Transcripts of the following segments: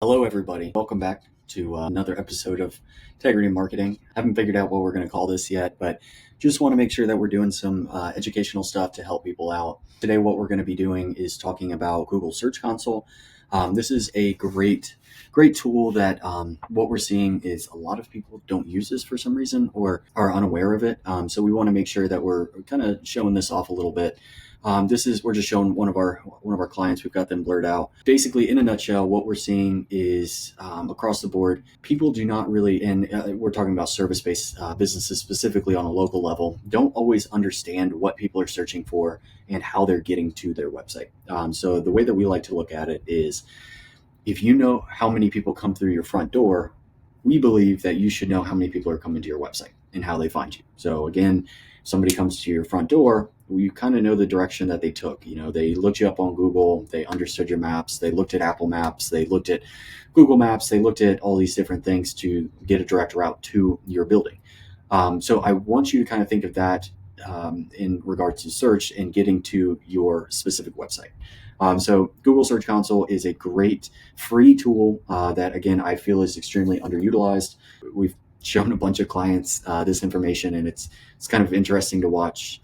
Hello, everybody. Welcome back to another episode of Integrity Marketing. Haven't figured out what we're going to call this yet, but just want to make sure that we're doing some educational stuff to help people out. Today, what we're going to be doing is talking about Google Search Console. This is a great tool that what we're seeing is a lot of people don't use this for some reason or are unaware of it. So we want to make sure that we're kind of showing this off a little bit. We're just showing one of our clients. We've got them blurred out. Basically, in a nutshell, what we're seeing is across the board, people do not really, and we're talking about service-based businesses specifically on a local level, don't always understand what people are searching for and how they're getting to their website. So the way that we like to look at it is, if you know how many people come through your front door, we believe that you should know how many people are coming to your website and how they find you. So again, somebody comes to your front door, you kind of know the direction that they took. They looked you up on Google, they understood your maps, they looked at Apple Maps, they looked at Google Maps, they looked at all these different things to get a direct route to your building. So I want you to kind of think of that in regards to search and getting to your specific website. So Google Search Console is a great free tool that, again, I feel is extremely underutilized. We've shown a bunch of clients this information, and it's kind of interesting to watch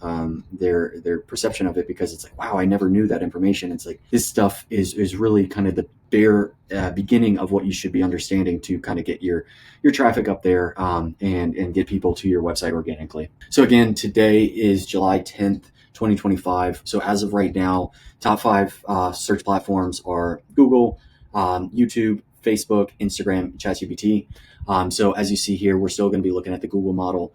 their perception of it, because it's like, wow, I never knew that information. It's like, this stuff is really kind of the bare beginning of what you should be understanding to kind of get your traffic up there and get people to your website organically. So again, today is July 10th, 2025. So as of right now, top 5 search platforms are Google, YouTube, Facebook, Instagram, ChatGPT. So as you see here, we're still going to be looking at the Google model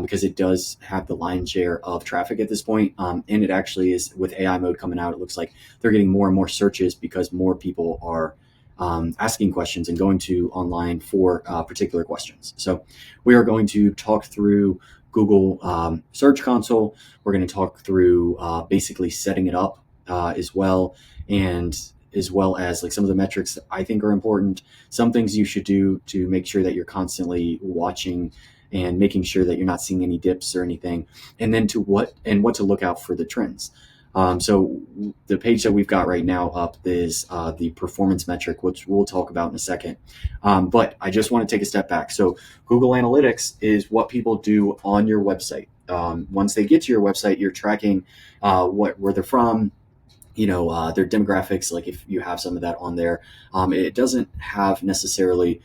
because it does have the lion's share of traffic at this point. And it actually is, with AI mode coming out, it looks like they're getting more and more searches because more people are asking questions and going to online for particular questions. So we are going to talk through Google Search Console. We're going to talk through basically setting it up as well, and as well as like some of the metrics that I think are important, some things you should do to make sure that you're constantly watching and making sure that you're not seeing any dips or anything, and then what to look out for the trends. So the page that we've got right now up is the performance metric, which we'll talk about in a second. But I just want to take a step back. So Google Analytics is what people do on your website. Once they get to your website, you're tracking where they're from, their demographics, like if you have some of that on there. It doesn't have necessarily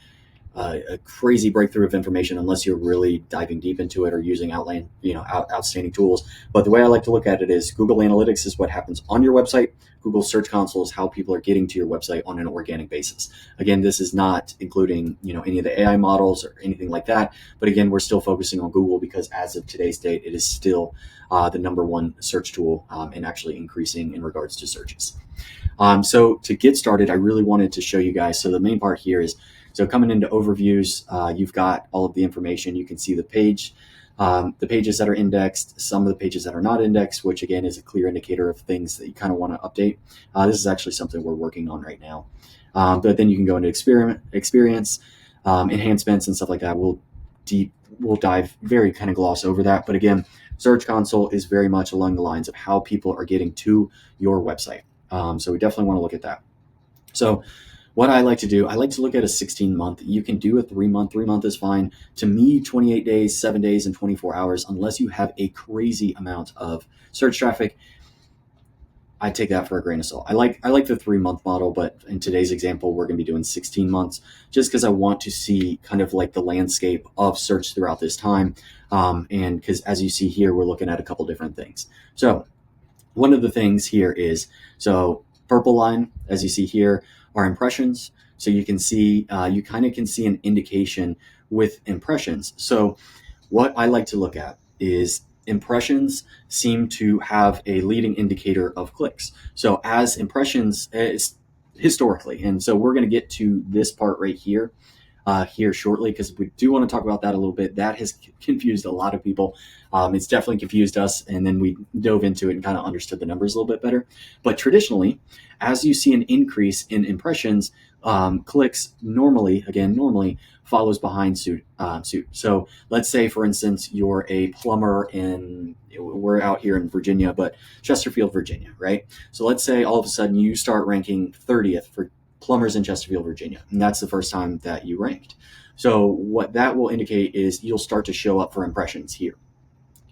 a crazy breakthrough of information unless you're really diving deep into it or using outstanding tools. But the way I like to look at it is Google Analytics is what happens on your website. Google Search Console is how people are getting to your website on an organic basis. Again, this is not including any of the AI models or anything like that. But again, we're still focusing on Google because as of today's date, it is still the number one search tool and actually increasing in regards to searches. So to get started, I really wanted to show you guys. So the main part here is, so coming into overviews, you've got all of the information. You can see the page, the pages that are indexed, some of the pages that are not indexed, which again is a clear indicator of things that you kind of want to update. This is actually something we're working on right now. But then you can go into experience, enhancements and stuff like that. We'll dive very kind of gloss over that. But again, Search Console is very much along the lines of how people are getting to your website. So we definitely want to look at that. So what I like to do, I like to look at a 16-month. You can do a 3-month. 3-month is fine. To me, 28 days, 7 days, and 24 hours, unless you have a crazy amount of search traffic, I take that for a grain of salt. I like the 3-month model, but in today's example, we're going to be doing 16 months just because I want to see kind of like the landscape of search throughout this time. And because as you see here, we're looking at a couple different things. So one of the things here is, so purple line, as you see here, are impressions. So you can see, you kind of can see an indication with impressions. So what I like to look at is impressions seem to have a leading indicator of clicks. So as impressions historically, and so we're going to get to this part right here shortly, because we do want to talk about that a little bit. That has confused a lot of people. It's definitely confused us, and then we dove into it and kind of understood the numbers a little bit better. But traditionally, as you see an increase in impressions, clicks normally follows behind suit. So let's say, for instance, you're a plumber we're out here in Virginia, but Chesterfield, Virginia, right? So let's say all of a sudden you start ranking 30th for plumbers in Chesterfield, Virginia. And that's the first time that you ranked. So what that will indicate is you'll start to show up for impressions here.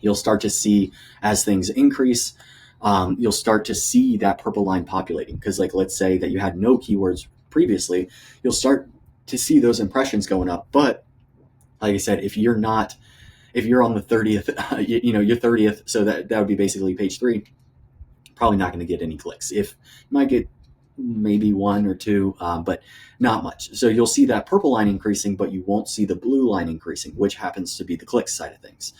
You'll start to see as things increase, you'll start to see that purple line populating. Because like, let's say that you had no keywords previously, you'll start to see those impressions going up. But like I said, if you're on the 30th, you're 30th, so that would be basically page 3, probably not going to get any clicks. If you might get maybe 1 or 2, but not much. So you'll see that purple line increasing, but you won't see the blue line increasing, which happens to be the clicks side of things.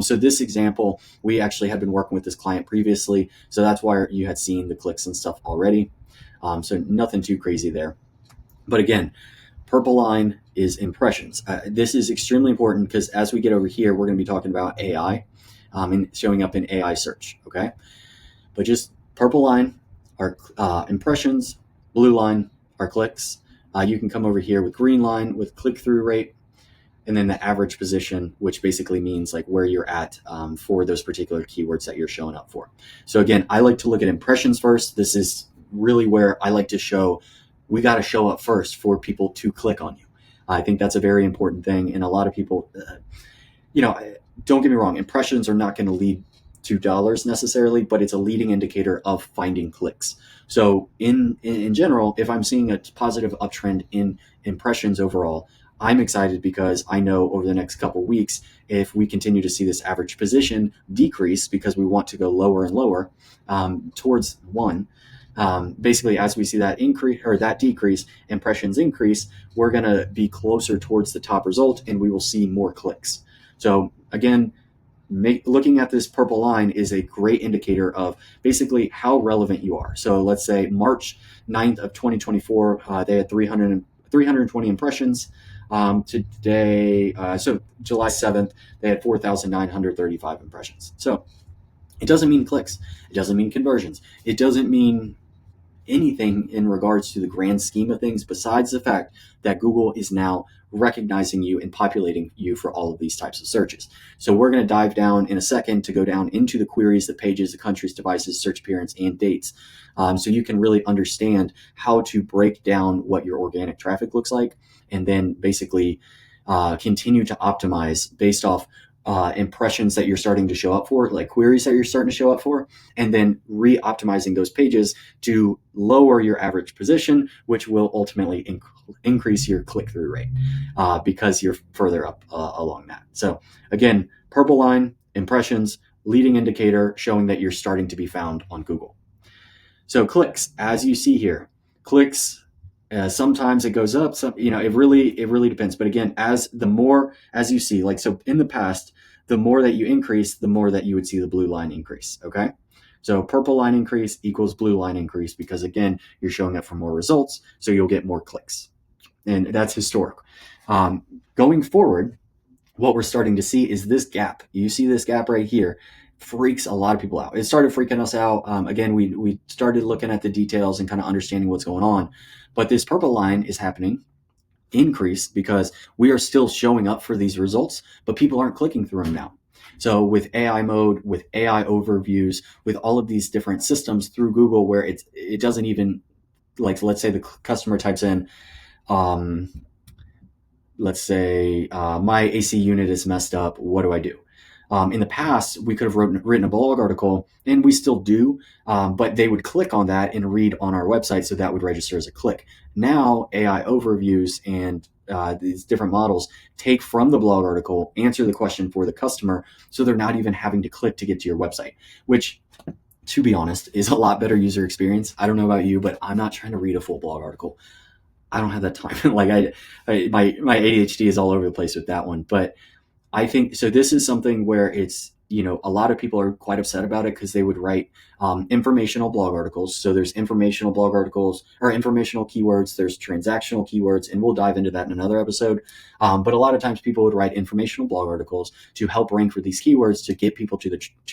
So this example, we actually had been working with this client previously, so that's why you had seen the clicks and stuff already. So nothing too crazy there. But again, purple line is impressions. This is extremely important because as we get over here, we're going to be talking about AI and showing up in AI search, okay? But just purple line are impressions, blue line are clicks. You can come over here with green line with click-through rate, and then the average position, which basically means like where you're at for those particular keywords that you're showing up for. So again, I like to look at impressions first. This is really where I like to show we got to show up first for people to click on you. I think that's a very important thing. And a lot of people, don't get me wrong, impressions are not going to lead to dollars necessarily, but it's a leading indicator of finding clicks. So in general, if I'm seeing a positive uptrend in impressions overall, I'm excited because I know over the next couple of weeks, if we continue to see this average position decrease because we want to go lower and lower towards 1, basically as we see that increase or that decrease, impressions increase, we're going to be closer towards the top result and we will see more clicks. So again, looking at this purple line is a great indicator of basically how relevant you are. So let's say March 9th of 2024, they had 320 impressions. Today, so July 7th, they had 4,935 impressions. So it doesn't mean clicks. It doesn't mean conversions. It doesn't mean anything in regards to the grand scheme of things besides the fact that Google is now recognizing you and populating you for all of these types of searches. So we're going to dive down in a second to go down into the queries, the pages, the countries, devices, search appearance, and dates. So you can really understand how to break down what your organic traffic looks like and then basically continue to optimize based off impressions that you're starting to show up for, like queries that you're starting to show up for, and then re-optimizing those pages to lower your average position, which will ultimately increase your click-through rate because you're further up along that. So again, purple line, impressions, leading indicator showing that you're starting to be found on Google. So clicks, as you see here, clicks, sometimes it goes up, it really depends. But again, as you see, like, so in the past, the more that you increase, the more that you would see the blue line increase. Okay. So purple line increase equals blue line increase because again, you're showing up for more results. So you'll get more clicks, and that's historic. Going forward, what we're starting to see is this gap. You see this gap right here freaks a lot of people out. It started freaking us out. Again, we started looking at the details and kind of understanding what's going on. But this purple line is happening increase because we are still showing up for these results, but people aren't clicking through them now. So with AI mode, with AI overviews, with all of these different systems through Google where it doesn't even, like, let's say the customer types in, let's say my AC unit is messed up. What do I do? In the past, we could have written a blog article, and we still do, but they would click on that and read on our website, so that would register as a click. Now, AI overviews and these different models take from the blog article, answer the question for the customer, so they're not even having to click to get to your website, which, to be honest, is a lot better user experience. I don't know about you, but I'm not trying to read a full blog article. I don't have that time. Like my ADHD is all over the place with that one, but I think, so this is something where it's, a lot of people are quite upset about it because they would write informational blog articles. So there's informational blog articles or informational keywords, there's transactional keywords, and we'll dive into that in another episode. But a lot of times people would write informational blog articles to help rank for these keywords to get people to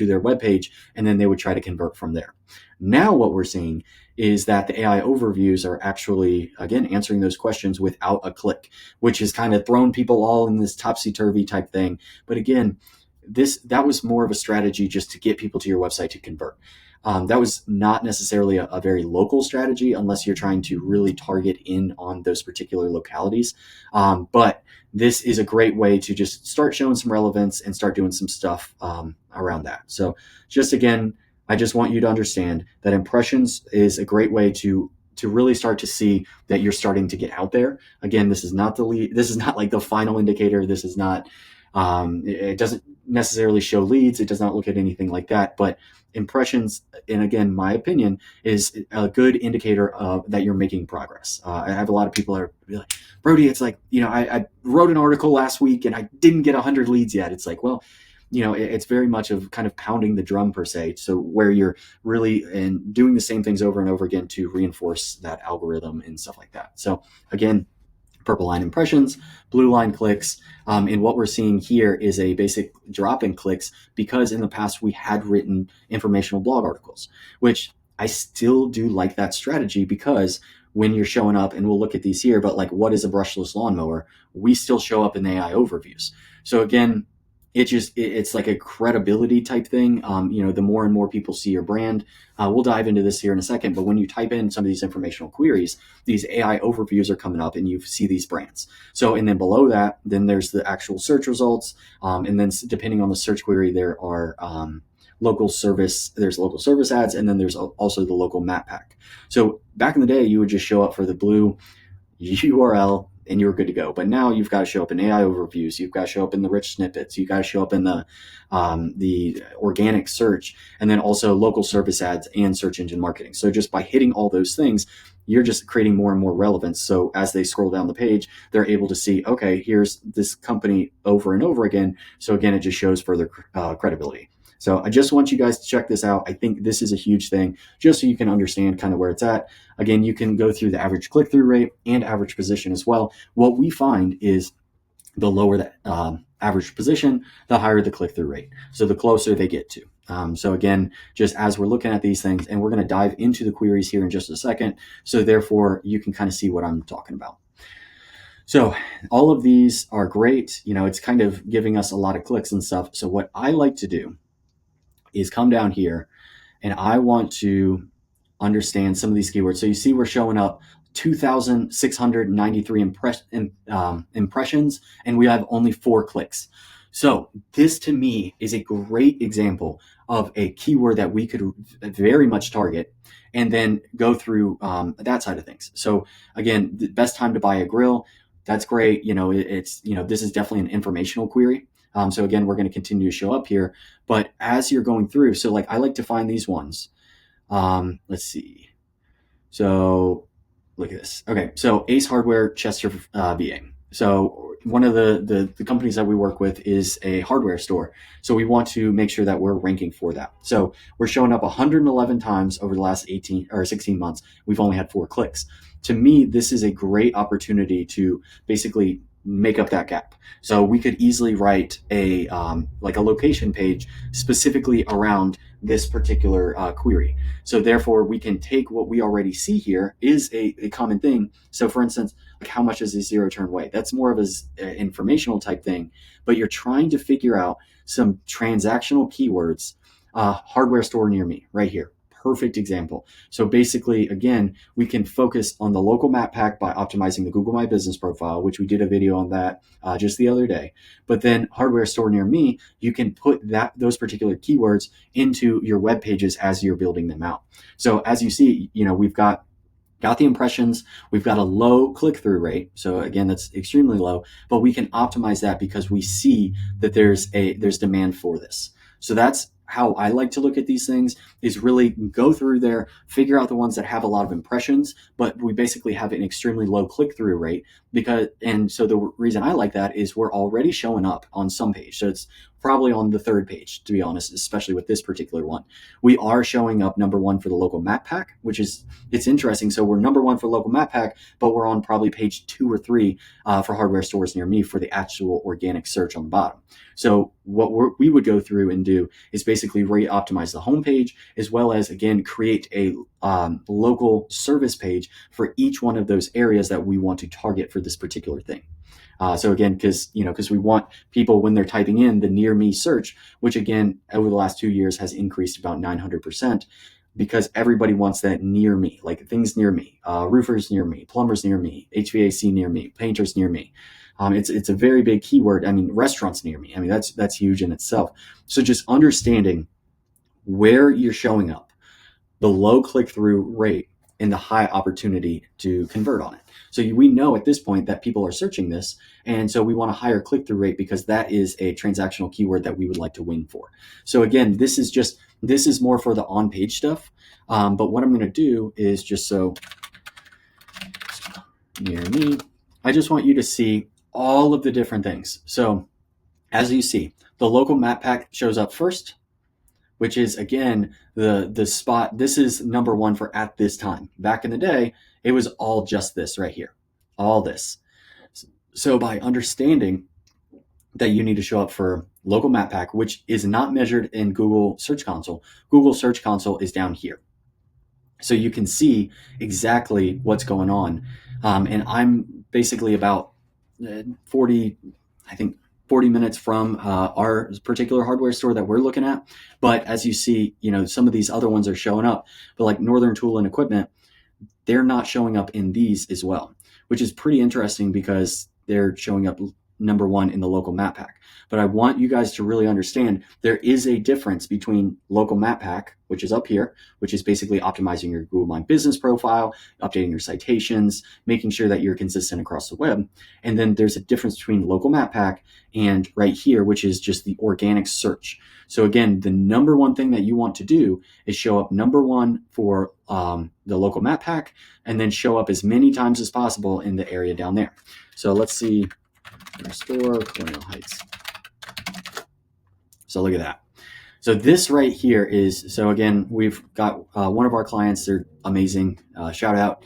their webpage, and then they would try to convert from there. Now what we're seeing is that the AI overviews are actually, again, answering those questions without a click, which has kind of thrown people all in this topsy-turvy type thing. But again, that was more of a strategy just to get people to your website to convert. That was not necessarily a very local strategy unless you're trying to really target in on those particular localities. But this is a great way to just start showing some relevance and start doing some stuff around that. So just again, I just want you to understand that impressions is a great way to really start to see that you're starting to get out there. Again, this is not the lead. This is not like the final indicator. This is not, it doesn't necessarily show leads. It does not look at anything like that, but impressions, and again, my opinion, is a good indicator of that you're making progress. I have a lot of people that are like, Brody, it's like, I wrote an article last week and I didn't get 100 leads yet. It's like, well, it's very much of kind of pounding the drum per se. So where you're really and doing the same things over and over again to reinforce that algorithm and stuff like that. So again, purple line impressions, blue line clicks. And what we're seeing here is a basic drop in clicks because in the past we had written informational blog articles, which I still do like that strategy because when you're showing up, and we'll look at these here, but like what is a brushless lawnmower? We still show up in the AI overviews. So again, it's like a credibility type thing. The more and more people see your brand, we'll dive into this here in a second, but when you type in some of these informational queries, these AI overviews are coming up and you see these brands. So, and then below that, then there's the actual search results. And then depending on the search query, there are, there's local service ads, and then there's also the local map pack. So back in the day, you would just show up for the blue URL and you're good to go. But now you've got to show up in AI overviews. You've got to show up in the rich snippets. You've got to show up in the organic search, and then also local service ads and search engine marketing. So just by hitting all those things, you're just creating more and more relevance. So as they scroll down the page, they're able to see, okay, here's this company over and over again. So again, it just shows further credibility. So I just want you guys to check this out. I think this is a huge thing, just so you can understand kind of where it's at. Again, you can go through the average click-through rate and average position as well. What we find is the lower the average position, the higher the click-through rate. So the closer they get to. So again, just as we're looking at these things, and we're going to dive into the queries here in just a second. So therefore, you can kind of see what I'm talking about. So all of these are great. It's kind of giving us a lot of clicks and stuff. So what I like to do is come down here and I want to understand some of these keywords. So you see we're showing up 2,693 impressions, and we have only 4 clicks. So this to me is a great example of a keyword that we could very much target and then go through that side of things. So again, the best time to buy a grill, that's great. This is definitely an informational query. So again, we're going to continue to show up here, but as you're going through, so like I like to find these ones. Let's see. So look at this. Okay. So Ace Hardware, Chesterfield VA. So one of the companies that we work with is a hardware store. So we want to make sure that we're ranking for that. So we're showing up 111 times over the last 18 or 16 months. We've only had 4 clicks. To me, this is a great opportunity to basically make up that gap. So we could easily write a location page specifically around this particular query. So therefore, we can take what we already see here is a common thing. So for instance, like how much is a zero turn weigh? That's more of an informational type thing, but you're trying to figure out some transactional keywords. Hardware store near me, right here. Perfect example. So basically, again, we can focus on the local map pack by optimizing the Google My Business profile, which we did a video on that just the other day. But then hardware store near me, you can put those particular keywords into your web pages as you're building them out. So as you see, we've got the impressions, we've got a low click-through rate. So again, that's extremely low, but we can optimize that because we see that there's demand for this. So that's how I like to look at these things, is really go through there, figure out the ones that have a lot of impressions, but we basically have an extremely low click-through rate so the reason I like that is we're already showing up on some page. So it's probably on the 3rd page, to be honest, especially with this particular one. We are showing up number 1 for the local map pack, it's interesting. So we're number 1 for local map pack, but we're on probably page 2 or 3 for hardware stores near me for the actual organic search on the bottom. So what we would go through and do is basically re-optimize the homepage, as well as, again, create a local service page for each one of those areas that we want to target for this particular thing. So again, because we want people, when they're typing in the near me search, which again over the last 2 years has increased about 900%, because everybody wants that near me, like things near me, roofers near me, plumbers near me, HVAC near me, painters near me. It's a very big keyword. I mean, restaurants near me. I mean, that's huge in itself. So just understanding where you're showing up, the low click-through rate, and the high opportunity to convert on it. So we know at this point that people are searching this, and so we want a higher click-through rate because that is a transactional keyword that we would like to win for. So again, this is more for the on-page stuff. But what I'm going to do is just so near me, I just want you to see all of the different things. So as you see, the local map pack shows up first, which is again the spot. This is number one for at this time. Back in the day, it was all just this right here, all this. So by understanding that you need to show up for local map pack, which is not measured in Google Search Console. Google Search Console is down here. So you can see exactly what's going on. And I'm basically about 40 minutes from our particular hardware store that we're looking at. But as you see, some of these other ones are showing up, but like Northern Tool and Equipment, they're not showing up in these as well, which is pretty interesting because they're showing up number one in the local map pack. But I want you guys to really understand there is a difference between local map pack, which is up here, which is basically optimizing your Google My Business profile, updating your citations, making sure that you're consistent across the web. And then there's a difference between local map pack and right here, which is just the organic search. So again, the number one thing that you want to do is show up number one for the local map pack, and then show up as many times as possible in the area down there. So let's see, our store, Colonial Heights. So look at that. So this right here is, so again, we've got one of our clients, they're amazing, shout out,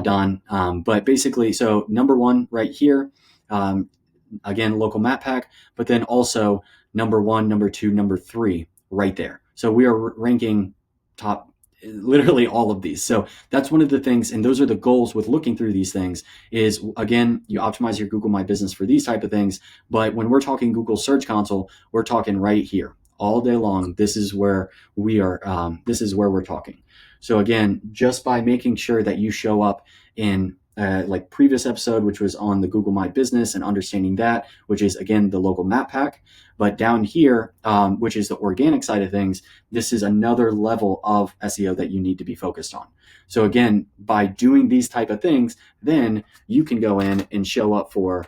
Don. But basically, so number one right here, again, local map pack, but then also number one, number two, number three right there. So we are ranking top, literally all of these. So that's one of the things, and those are the goals with looking through these things is, again, you optimize your Google My Business for these type of things. But when we're talking Google Search Console, we're talking right here all day long. This is where we are, this is where we're talking. So again, just by making sure that you show up in like previous episode, which was on the Google My Business and understanding that, which is again, the local map pack, but down here, which is the organic side of things, this is another level of SEO that you need to be focused on. So again, by doing these type of things, then you can go in and show up for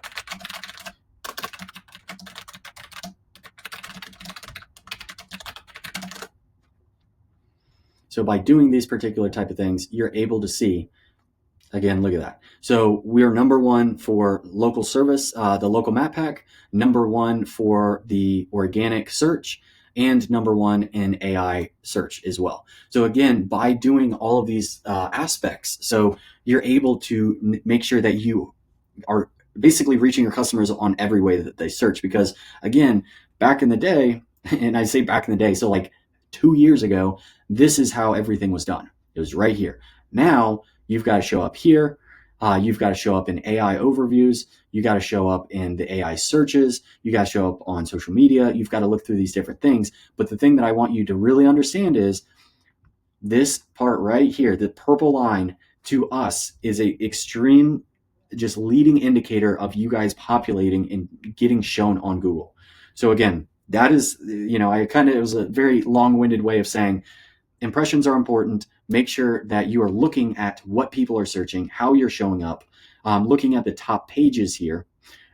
So by doing these particular type of things, you're able to see, again, look at that. So we are number one for local service, the local map pack, number one for the organic search, and number one in AI search as well. So again, by doing all of these aspects, so you're able to make sure that you are basically reaching your customers on every way that they search. Because again, back in the day, and I say back in the day, so like 2 years ago, this is how everything was done. It was right here. Now you've got to show up here. You've got to show up in AI overviews. You got to show up in the AI searches. You got to show up on social media. You've got to look through these different things. But the thing that I want you to really understand is this part right here, the purple line to us is a extreme, just leading indicator of you guys populating and getting shown on Google. So again, that is, it was a very long-winded way of saying impressions are important. Make sure that you are looking at what people are searching, how you're showing up, looking at the top pages here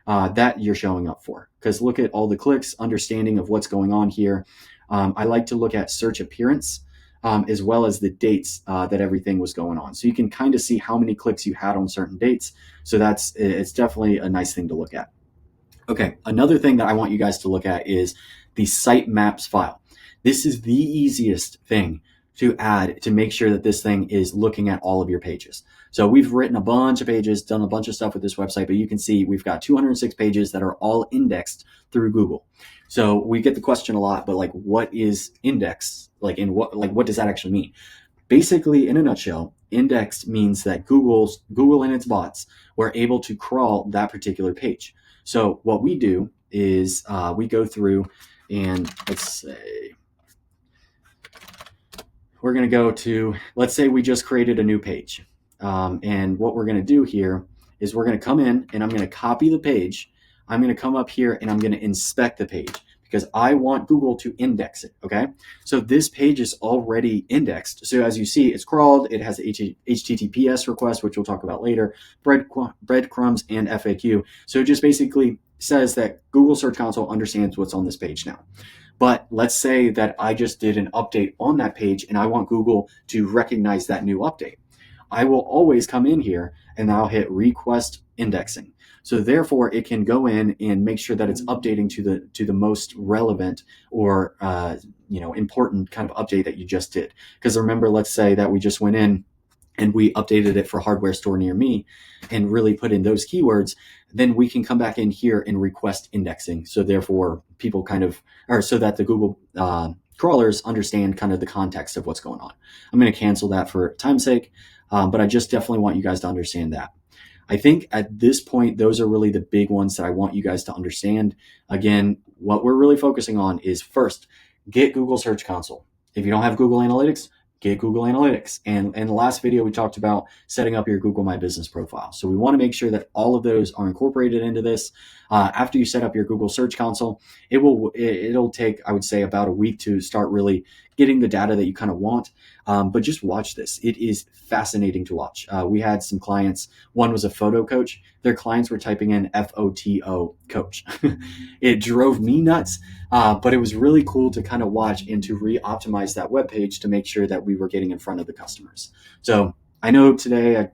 that you're showing up for. Because look at all the clicks, understanding of what's going on here. I like to look at search appearance as well as the dates that everything was going on. So you can kind of see how many clicks you had on certain dates. So it's definitely a nice thing to look at. Okay, another thing that I want you guys to look at is the site maps file. This is the easiest thing to add to make sure that this thing is looking at all of your pages. So we've written a bunch of pages, done a bunch of stuff with this website, but you can see we've got 206 pages that are all indexed through Google. So we get the question a lot, but like, what is indexed? What does that actually mean? Basically, in a nutshell, indexed means that Google and its bots were able to crawl that particular page. So what we do is we go through and let's say we're going to go to, let's say we just created a new page. And what we're going to do here is we're going to come in and I'm going to copy the page. I'm going to come up here and I'm going to inspect the page because I want Google to index it. Okay. So this page is already indexed. So as you see, it's crawled. It has HTTPS request, which we'll talk about later, breadcrumbs and FAQ. So it just basically says that Google Search Console understands what's on this page now. But let's say that I just did an update on that page and I want Google to recognize that new update. I will always come in here and I'll hit request indexing. So therefore it can go in and make sure that it's updating to the most relevant or important kind of update that you just did. Because remember, let's say that we just went in and we updated it for hardware store near me and really put in those keywords, then we can come back in here and request indexing. So therefore people so that the Google crawlers understand kind of the context of what's going on. I'm going to cancel that for time's sake, but I just definitely want you guys to understand that. I think at this point, those are really the big ones that I want you guys to understand. Again, what we're really focusing on is first, get Google Search Console. If you don't have Google Analytics, get Google Analytics. And in the last video, we talked about setting up your Google My Business profile. So we want to make sure that all of those are incorporated into this. After you set up your Google Search Console, it'll take, I would say, about a week to start really getting the data that you kind of want. But just watch this. It is fascinating to watch. We had some clients. One was a photo coach. Their clients were typing in FOTO coach. It drove me nuts, but it was really cool to kind of watch and to re-optimize that web page to make sure that we were getting in front of the customers. So I know today I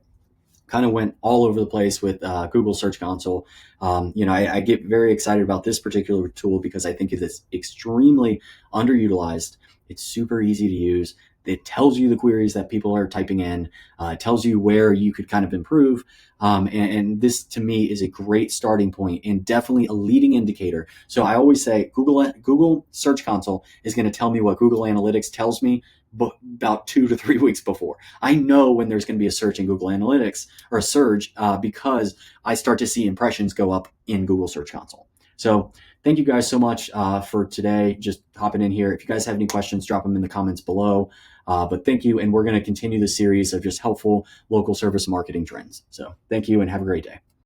kind of went all over the place with Google Search Console. I get very excited about this particular tool because I think it is extremely underutilized. It's super easy to use. It tells you the queries that people are typing in. It tells you where you could kind of improve. And this, to me, is a great starting point and definitely a leading indicator. So I always say Google Search Console is going to tell me what Google Analytics tells me about 2 to 3 weeks before. I know when there's going to be a search in Google Analytics or a surge because I start to see impressions go up in Google Search Console. So thank you guys so much for today. Just hopping in here. If you guys have any questions, drop them in the comments below. But thank you. And we're going to continue the series of just helpful local service marketing trends. So thank you and have a great day.